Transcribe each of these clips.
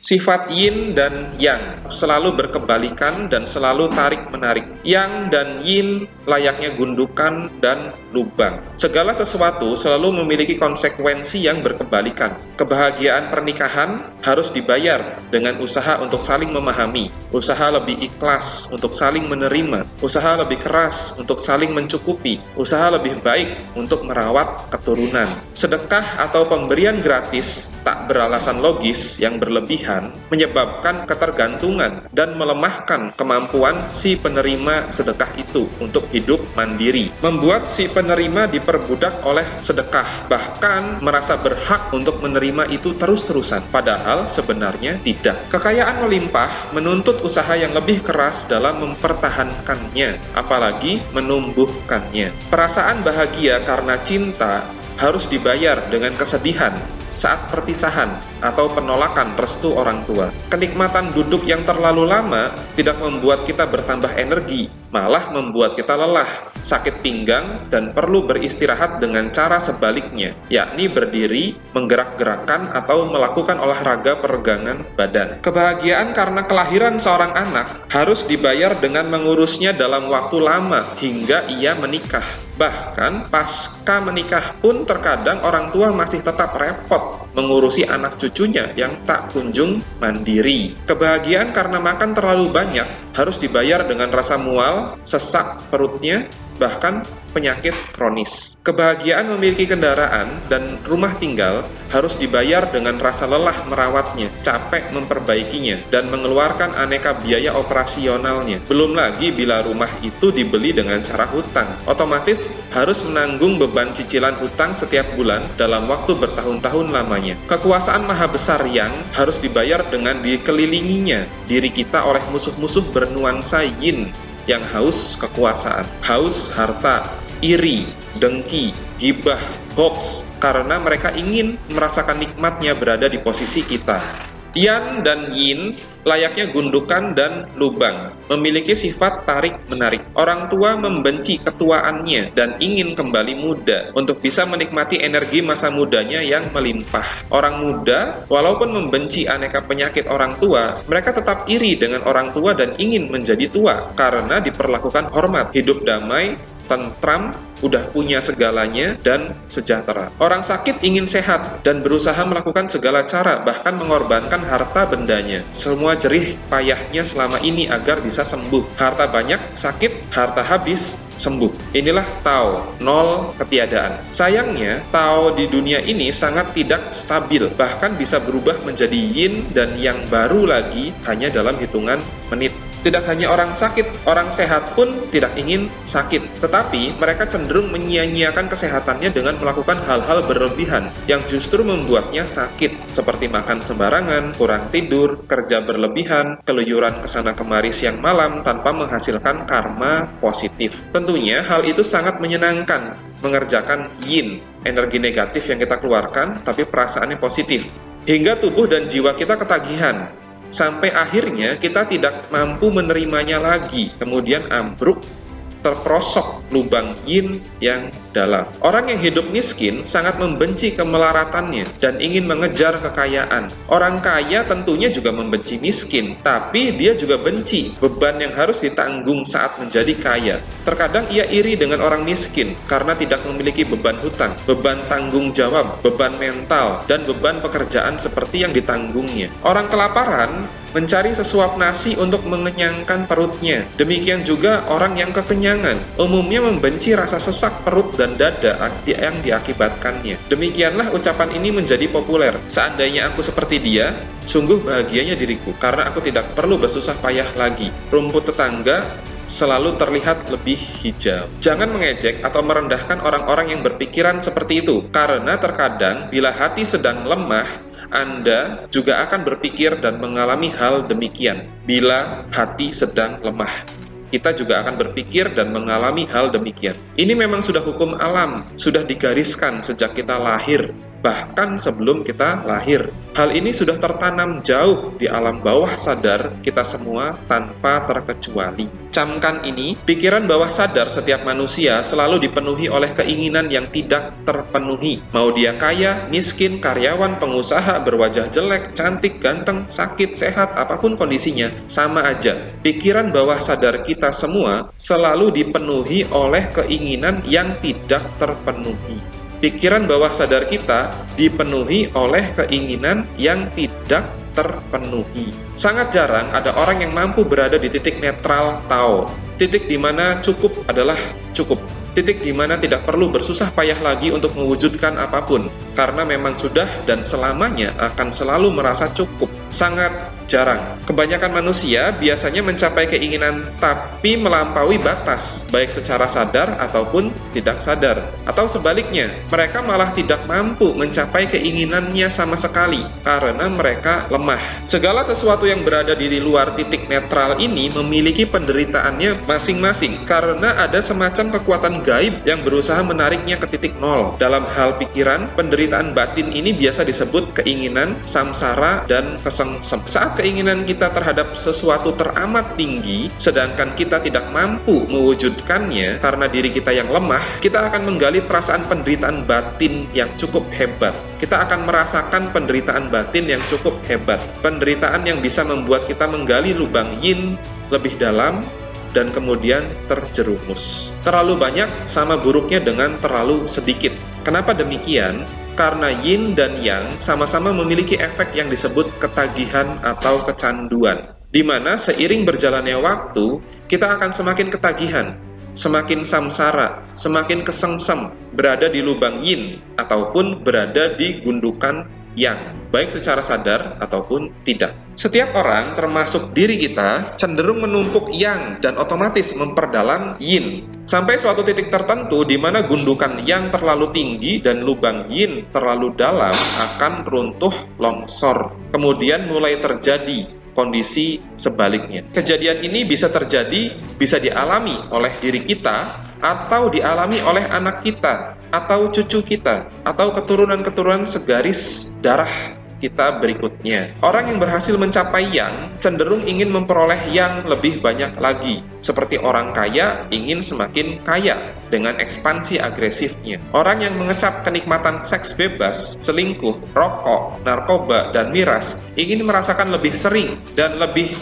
Sifat yin dan yang selalu berkebalikan dan selalu tarik-menarik. Yang dan yin layaknya gundukan dan lubang. Segala sesuatu selalu memiliki konsekuensi yang berkebalikan. Kebahagiaan pernikahan harus dibayar dengan usaha untuk saling memahami, usaha lebih ikhlas untuk saling menerima, usaha lebih keras untuk saling mencukupi, usaha lebih baik untuk merawat keturunan. Sedekah atau pemberian gratis tak beralasan logis yang berlebihan menyebabkan ketergantungan dan melemahkan kemampuan si penerima sedekah itu untuk hidup mandiri, membuat si penerima diperbudak oleh sedekah, bahkan merasa berhak untuk menerima itu terus-terusan, padahal sebenarnya tidak. Kekayaan melimpah menuntut usaha yang lebih keras dalam mempertahankannya, apalagi menumbuhkannya. Perasaan bahagia karena cinta harus dibayar dengan kesedihan saat perpisahan atau penolakan restu orang tua. Kenikmatan duduk yang terlalu lama tidak membuat kita bertambah energi, malah membuat kita lelah, sakit pinggang, dan perlu beristirahat dengan cara sebaliknya, yakni berdiri, menggerak-gerakkan, atau melakukan olahraga peregangan badan. Kebahagiaan karena kelahiran seorang anak harus dibayar dengan mengurusnya dalam waktu lama hingga ia menikah. Bahkan pasca menikah pun terkadang orang tua masih tetap repot mengurusi anak cucunya yang tak kunjung mandiri. Kebahagiaan karena makan terlalu banyak harus dibayar dengan rasa mual, sesak perutnya, bahkan penyakit kronis. Kebahagiaan memiliki kendaraan dan rumah tinggal harus dibayar dengan rasa lelah merawatnya, capek memperbaikinya, dan mengeluarkan aneka biaya operasionalnya. Belum lagi bila rumah itu dibeli dengan cara hutang, otomatis harus menanggung beban cicilan hutang setiap bulan dalam waktu bertahun-tahun lamanya. Kekuasaan maha besar yang harus dibayar dengan dikelilinginya diri kita oleh musuh-musuh bernuansa yin yang haus kekuasaan, haus harta, iri, dengki, gibah, hoax, karena mereka ingin merasakan nikmatnya berada di posisi kita. Yang dan yin layaknya gundukan dan lubang, memiliki sifat tarik-menarik. Orang tua membenci ketuaannya dan ingin kembali muda untuk bisa menikmati energi masa mudanya yang melimpah. Orang muda, walaupun membenci aneka penyakit orang tua, mereka tetap iri dengan orang tua dan ingin menjadi tua karena diperlakukan hormat, hidup damai, tentram, udah punya segalanya, dan sejahtera. Orang sakit ingin sehat dan berusaha melakukan segala cara, bahkan mengorbankan harta bendanya. Semua jerih payahnya selama ini agar bisa sembuh. Harta banyak, sakit, harta habis, sembuh. Inilah Tao, nol ketiadaan. Sayangnya, Tao di dunia ini sangat tidak stabil, bahkan bisa berubah menjadi yin dan yang baru lagi hanya dalam hitungan menit. Tidak hanya orang sakit, orang sehat pun tidak ingin sakit. Tetapi mereka cenderung menyia-nyiakan kesehatannya dengan melakukan hal-hal berlebihan yang justru membuatnya sakit, seperti makan sembarangan, kurang tidur, kerja berlebihan, keluyuran kesana kemari siang malam tanpa menghasilkan karma positif. Tentunya hal itu sangat menyenangkan, mengerjakan yin, energi negatif yang kita keluarkan, tapi perasaannya positif. Hingga tubuh dan jiwa kita ketagihan. Sampai akhirnya kita tidak mampu menerimanya lagi, kemudian ambruk, terperosok lubang yin yang dalam. Orang yang hidup miskin sangat membenci kemelaratannya dan ingin mengejar kekayaan. Orang kaya tentunya juga membenci miskin, tapi dia juga benci beban yang harus ditanggung saat menjadi kaya. Terkadang ia iri dengan orang miskin karena tidak memiliki beban hutang, beban tanggung jawab, beban mental, dan beban pekerjaan seperti yang ditanggungnya. Orang kelaparan mencari sesuap nasi untuk mengenyangkan perutnya. Demikian juga orang yang kekenyangan umumnya membenci rasa sesak perut dan dada yang diakibatkannya. Demikianlah ucapan ini menjadi populer. Seandainya aku seperti dia, sungguh bahagianya diriku, karena aku tidak perlu bersusah payah lagi. Rumput tetangga selalu terlihat lebih hijau. Jangan mengejek atau merendahkan orang-orang yang berpikiran seperti itu, karena terkadang bila hati sedang lemah, Anda juga akan berpikir dan mengalami hal demikian. Bila hati sedang lemah, kita juga akan berpikir dan mengalami hal demikian. Ini memang sudah hukum alam, sudah digariskan sejak kita lahir, bahkan sebelum kita lahir. Hal ini sudah tertanam jauh di alam bawah sadar kita semua tanpa terkecuali. Camkan ini, pikiran bawah sadar setiap manusia selalu dipenuhi oleh keinginan yang tidak terpenuhi. Mau dia kaya, miskin, karyawan, pengusaha, berwajah jelek, cantik, ganteng, sakit, sehat, apapun kondisinya, sama aja. Pikiran bawah sadar kita semua selalu dipenuhi oleh keinginan yang tidak terpenuhi. Pikiran bawah sadar kita dipenuhi oleh keinginan yang tidak terpenuhi. Sangat jarang ada orang yang mampu berada di titik netral Tao. Titik di mana cukup adalah cukup. Titik di mana tidak perlu bersusah payah lagi untuk mewujudkan apapun, karena memang sudah dan selamanya akan selalu merasa cukup. Sangat jarang. Kebanyakan manusia biasanya mencapai keinginan tapi melampaui batas, baik secara sadar ataupun tidak sadar. Atau sebaliknya, mereka malah tidak mampu mencapai keinginannya sama sekali karena mereka lemah. Segala sesuatu yang berada di luar titik netral ini memiliki penderitaannya masing-masing karena ada semacam kekuatan gaib yang berusaha menariknya ke titik nol. Dalam hal pikiran, penderitaan batin ini biasa disebut keinginan, samsara, dan kesengsem. Saat keinginan kita terhadap sesuatu teramat tinggi, sedangkan kita tidak mampu mewujudkannya karena diri kita yang lemah, kita akan menggali perasaan penderitaan batin yang cukup hebat. Kita akan merasakan penderitaan batin yang cukup hebat. Penderitaan yang bisa membuat kita menggali lubang yin lebih dalam dan kemudian terjerumus. Terlalu banyak sama buruknya dengan terlalu sedikit. Kenapa demikian? Karena yin dan yang sama-sama memiliki efek yang disebut ketagihan atau kecanduan, di mana seiring berjalannya waktu, kita akan semakin ketagihan, semakin samsara, semakin kesengsem, berada di lubang yin, ataupun berada di gundukan yang, baik secara sadar ataupun tidak. Setiap orang, termasuk diri kita, cenderung menumpuk yang dan otomatis memperdalam yin. Sampai suatu titik tertentu di mana gundukan yang terlalu tinggi dan lubang yin terlalu dalam akan runtuh longsor. Kemudian mulai terjadi kondisi sebaliknya. Kejadian ini bisa terjadi, bisa dialami oleh diri kita, atau dialami oleh anak kita, atau cucu kita, atau keturunan-keturunan segaris darah kita berikutnya. Orang yang berhasil mencapai yang cenderung ingin memperoleh yang lebih banyak lagi. Seperti orang kaya ingin semakin kaya dengan ekspansi agresifnya. Orang yang mengecap kenikmatan seks bebas, selingkuh, rokok, narkoba, dan miras ingin merasakan lebih sering dan lebih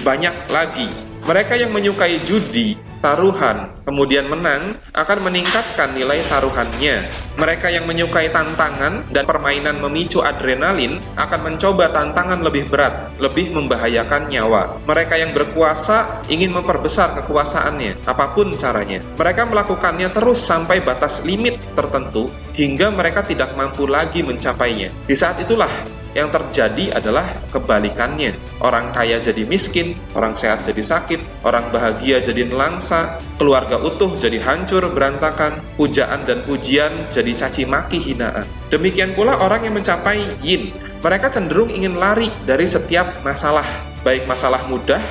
banyak lagi. Mereka yang menyukai judi, taruhan, kemudian menang, akan meningkatkan nilai taruhannya. Mereka yang menyukai tantangan dan permainan memicu adrenalin akan mencoba tantangan lebih berat, lebih membahayakan nyawa. Mereka yang berkuasa ingin memperbesar kekuasaannya, apapun caranya. Mereka melakukannya terus sampai batas limit tertentu, hingga mereka tidak mampu lagi mencapainya. Di saat itulah yang terjadi adalah kebalikannya. Orang kaya jadi miskin, orang sehat jadi sakit, orang bahagia jadi nelangsa, keluarga utuh jadi hancur berantakan, pujaan dan pujian jadi caci maki hinaan. Demikian pula orang yang mencapai yin. Mereka cenderung ingin lari dari setiap masalah, baik masalah mudah,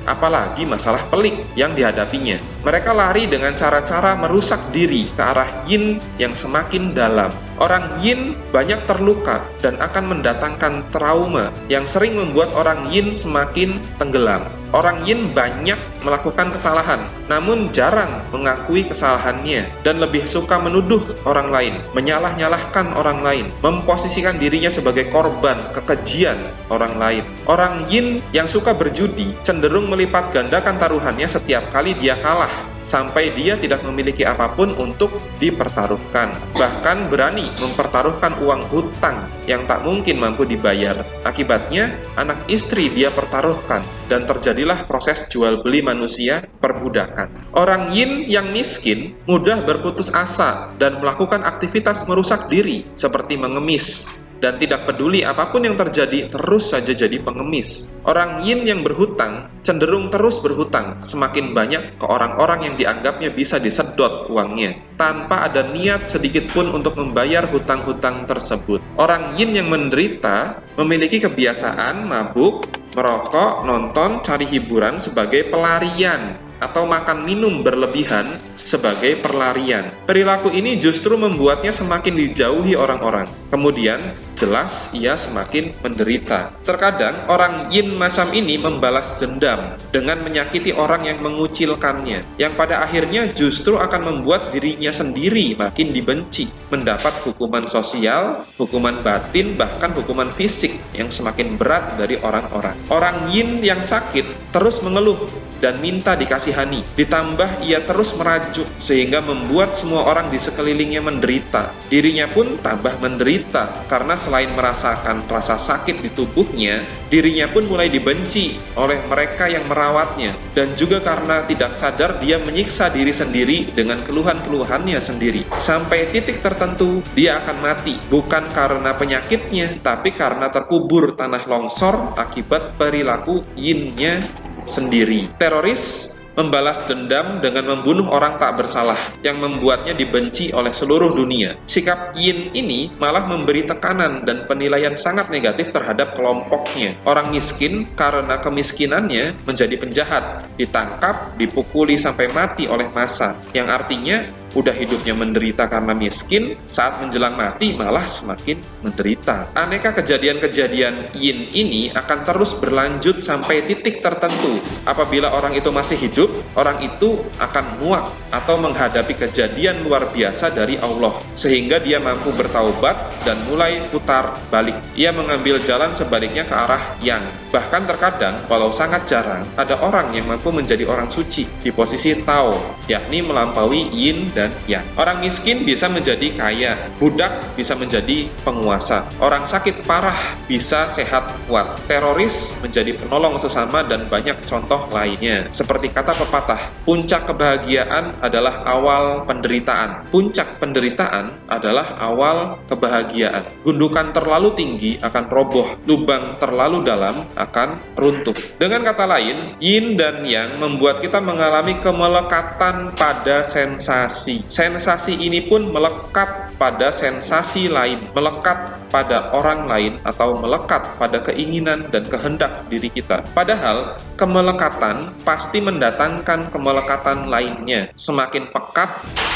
apalagi masalah pelik yang dihadapinya. Mereka lari dengan cara-cara merusak diri ke arah yin yang semakin dalam. Orang yin banyak terluka dan akan mendatangkan trauma yang sering membuat orang yin semakin tenggelam. Orang yin banyak melakukan kesalahan, namun jarang mengakui kesalahannya dan lebih suka menuduh orang lain, menyalah-nyalahkan orang lain, memposisikan dirinya sebagai korban kekejian orang lain. Orang yin yang suka berjudi cenderung melipat gandakan taruhannya setiap kali dia kalah, sampai dia tidak memiliki apapun untuk dipertaruhkan. Bahkan berani mempertaruhkan uang hutang yang tak mungkin mampu dibayar. Akibatnya, anak istri dia pertaruhkan, dan terjadilah proses jual beli manusia, perbudakan. Orang yin yang miskin mudah berputus asa dan melakukan aktivitas merusak diri seperti mengemis, dan tidak peduli apapun yang terjadi, terus saja jadi pengemis. Orang yin yang berhutang cenderung terus berhutang semakin banyak ke orang-orang yang dianggapnya bisa disedot uangnya, tanpa ada niat sedikit pun untuk membayar hutang-hutang tersebut. Orang yin yang menderita memiliki kebiasaan mabuk, merokok, nonton, cari hiburan sebagai pelarian atau makan minum berlebihan sebagai perlarian. Perilaku ini justru membuatnya semakin dijauhi orang-orang. Kemudian, jelas ia semakin menderita. Terkadang, orang yin macam ini membalas dendam dengan menyakiti orang yang mengucilkannya, yang pada akhirnya justru akan membuat dirinya sendiri makin dibenci, mendapat hukuman sosial, hukuman batin, bahkan hukuman fisik yang semakin berat dari orang-orang. Orang yin yang sakit terus mengeluh dan minta dikasihani. Ditambah ia terus merajuk sehingga membuat semua orang di sekelilingnya menderita. Dirinya pun tambah menderita karena selain merasakan rasa sakit di tubuhnya, dirinya pun mulai dibenci oleh mereka yang merawatnya. Dan juga karena tidak sadar dia menyiksa diri sendiri dengan keluhan-keluhannya sendiri. Sampai titik tertentu dia akan mati, bukan karena penyakitnya, tapi karena terkubur tanah longsor akibat perilaku yin-nya sendiri. Teroris membalas dendam dengan membunuh orang tak bersalah yang membuatnya dibenci oleh seluruh dunia. Sikap yin ini malah memberi tekanan dan penilaian sangat negatif terhadap kelompoknya. Orang miskin karena kemiskinannya menjadi penjahat, ditangkap, dipukuli sampai mati oleh massa, yang artinya udah hidupnya menderita karena miskin, saat menjelang mati malah semakin menderita. Aneka kejadian-kejadian yin ini akan terus berlanjut sampai titik tertentu. Apabila orang itu masih hidup, orang itu akan muak atau menghadapi kejadian luar biasa dari Allah, sehingga dia mampu bertaubat dan mulai putar balik. Ia mengambil jalan sebaliknya ke arah yang. Bahkan terkadang, walau sangat jarang, ada orang yang mampu menjadi orang suci di posisi Tao, yakni melampaui yin dan yang. Orang miskin bisa menjadi kaya, budak bisa menjadi penguasa, orang sakit parah bisa sehat kuat, teroris menjadi penolong sesama, dan banyak contoh lainnya. Seperti kata pepatah, puncak kebahagiaan adalah awal penderitaan. Puncak penderitaan adalah awal kebahagiaan. Gundukan terlalu tinggi akan roboh, lubang terlalu dalam akan runtuh. Dengan kata lain, yin dan yang membuat kita mengalami kemelekatan pada sensasi. Sensasi ini pun melekat pada sensasi lain, melekat pada orang lain, atau melekat pada keinginan dan kehendak diri kita. Padahal, kemelekatan pasti mendatangkan kemelekatan lainnya. Semakin pekat,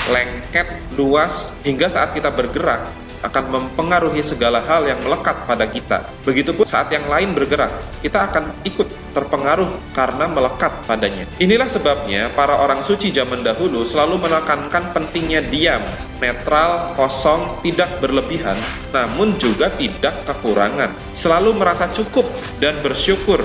lengket, luas, hingga saat kita bergerak, akan mempengaruhi segala hal yang melekat pada kita. Begitupun saat yang lain bergerak, kita akan ikut terpengaruh karena melekat padanya. Inilah sebabnya para orang suci zaman dahulu selalu menekankan pentingnya diam, netral, kosong, tidak berlebihan, namun juga tidak kekurangan. Selalu merasa cukup dan bersyukur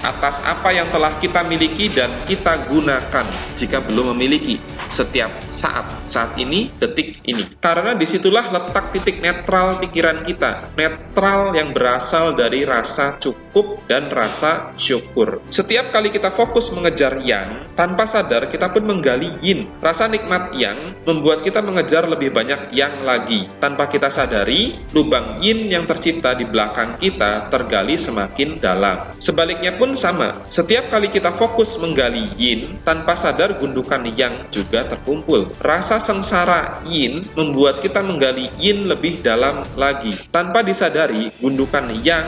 atas apa yang telah kita miliki dan kita gunakan jika belum memiliki setiap saat ini, detik ini. Karena disitulah letak titik netral pikiran kita, netral yang berasal dari rasa cukup dan rasa syukur. Setiap kali kita fokus mengejar yang, tanpa sadar kita pun menggali yin. Rasa nikmat yang membuat kita mengejar lebih banyak yang lagi. Tanpa kita sadari, lubang yin yang tercipta di belakang kita tergali semakin dalam. Sebaliknya pun sama, setiap kali kita fokus menggali yin, tanpa sadar gundukan yang juga terkumpul. Rasa sengsara yin membuat kita menggali yin lebih dalam lagi. Tanpa disadari, gundukan yang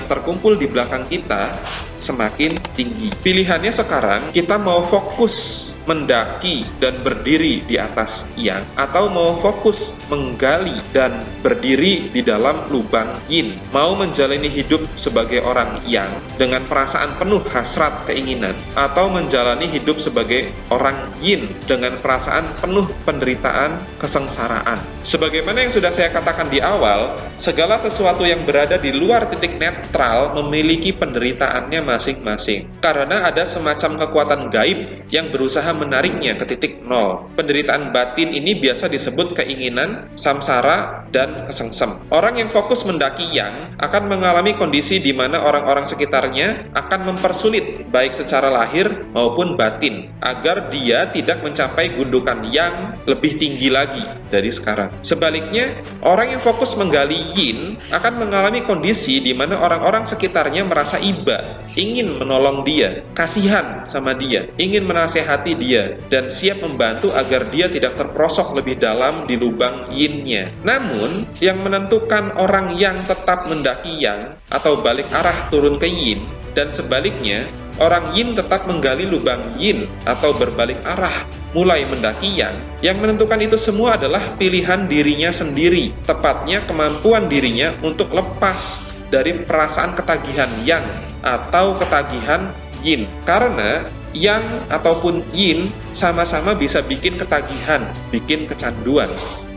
terkumpul di belakang kita semakin tinggi. Pilihannya sekarang, kita mau fokus mendaki dan berdiri di atas yang, atau mau fokus menggali dan berdiri di dalam lubang yin. Mau menjalani hidup sebagai orang yang dengan perasaan penuh hasrat keinginan, atau menjalani hidup sebagai orang yin dengan perasaan penuh penderitaan kesengsaraan. Sebagaimana yang sudah saya katakan di awal, segala sesuatu yang berada di luar titik netral memiliki penderitaannya masing-masing. Karena ada semacam kekuatan gaib yang berusaha menariknya ke titik nol. Penderitaan batin ini biasa disebut keinginan, samsara, dan kesengsem. Orang yang fokus mendaki yang akan mengalami kondisi di mana orang-orang sekitarnya akan mempersulit baik secara lahir maupun batin agar dia tidak mencapai gundukan yang lebih tinggi lagi dari sekarang. Sebaliknya, orang yang fokus menggali yin akan mengalami kondisi di mana orang-orang sekitarnya merasa iba, ingin menolong dia, kasihan sama dia, ingin menasehati dia, dan siap membantu agar dia tidak terperosok lebih dalam di lubang yin-nya. Namun, yang menentukan orang yang tetap mendaki yang atau balik arah turun ke yin, dan sebaliknya, orang yin tetap menggali lubang yin atau berbalik arah, mulai mendaki yang. Yang menentukan itu semua adalah pilihan dirinya sendiri, tepatnya kemampuan dirinya untuk lepas dari perasaan ketagihan yang atau ketagihan yin. Karena yang ataupun yin sama-sama bisa bikin ketagihan, bikin kecanduan.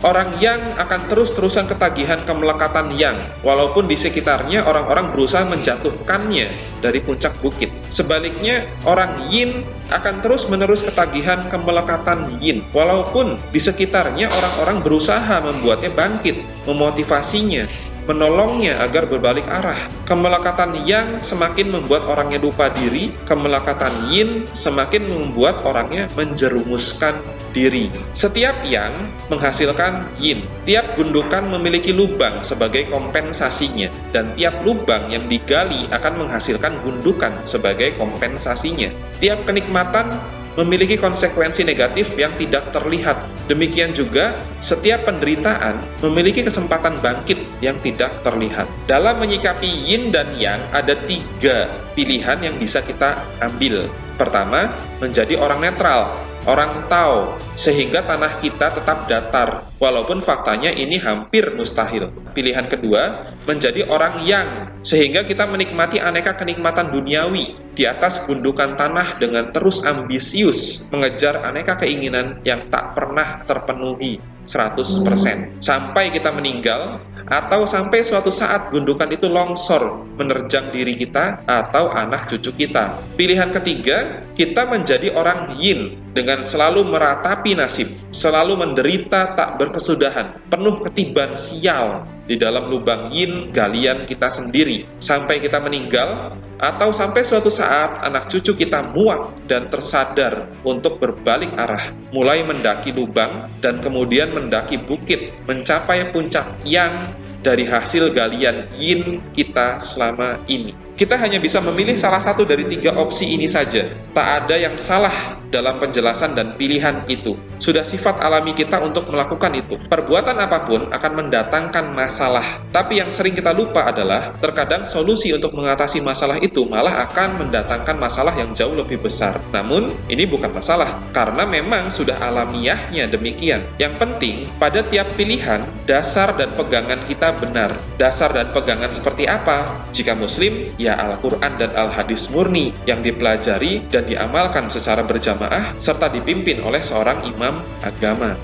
Orang yang akan terus-terusan ketagihan kemelekatan yang, walaupun di sekitarnya orang-orang berusaha menjatuhkannya dari puncak bukit. Sebaliknya, orang yin akan terus-menerus ketagihan kemelekatan yin, walaupun di sekitarnya orang-orang berusaha membuatnya bangkit, memotivasinya, menolongnya agar berbalik arah. Kemelekatan yang semakin membuat orangnya lupa diri, kemelekatan yin semakin membuat orangnya menjerumuskan diri. Setiap yang menghasilkan yin. Tiap gundukan memiliki lubang sebagai kompensasinya, dan tiap lubang yang digali akan menghasilkan gundukan sebagai kompensasinya. Tiap kenikmatan memiliki konsekuensi negatif yang tidak terlihat. Demikian juga, setiap penderitaan memiliki kesempatan bangkit yang tidak terlihat. Dalam menyikapi yin dan yang, ada 3 pilihan yang bisa kita ambil. Pertama, menjadi orang netral, orang Tao, sehingga tanah kita tetap datar, walaupun faktanya ini hampir mustahil. Pilihan kedua, menjadi orang yang, sehingga kita menikmati aneka kenikmatan duniawi di atas gundukan tanah dengan terus ambisius mengejar aneka keinginan yang tak pernah terpenuhi 100%, sampai kita meninggal, atau sampai suatu saat gundukan itu longsor menerjang diri kita atau anak cucu kita. Pilihan ketiga, kita menjadi orang yin dengan selalu meratapi nasib, selalu menderita tak berkesudahan, penuh ketiban sial di dalam lubang yin galian kita sendiri sampai kita meninggal, atau sampai suatu saat anak cucu kita muak dan tersadar untuk berbalik arah, mulai mendaki lubang dan kemudian mendaki bukit, mencapai puncak yang dari hasil galian yin kita selama ini. Kita hanya bisa memilih salah satu dari 3 opsi ini saja. Tak ada yang salah dalam penjelasan dan pilihan itu. Sudah sifat alami kita untuk melakukan itu. Perbuatan apapun akan mendatangkan masalah. Tapi yang sering kita lupa adalah, terkadang solusi untuk mengatasi masalah itu malah akan mendatangkan masalah yang jauh lebih besar. Namun, ini bukan masalah, karena memang sudah alamiahnya demikian. Yang penting, pada tiap pilihan, dasar dan pegangan kita benar. Dasar dan pegangan seperti apa? Jika Muslim, ya Al-Quran dan Al-Hadis murni yang dipelajari dan diamalkan secara berjamaah serta dipimpin oleh seorang imam agama.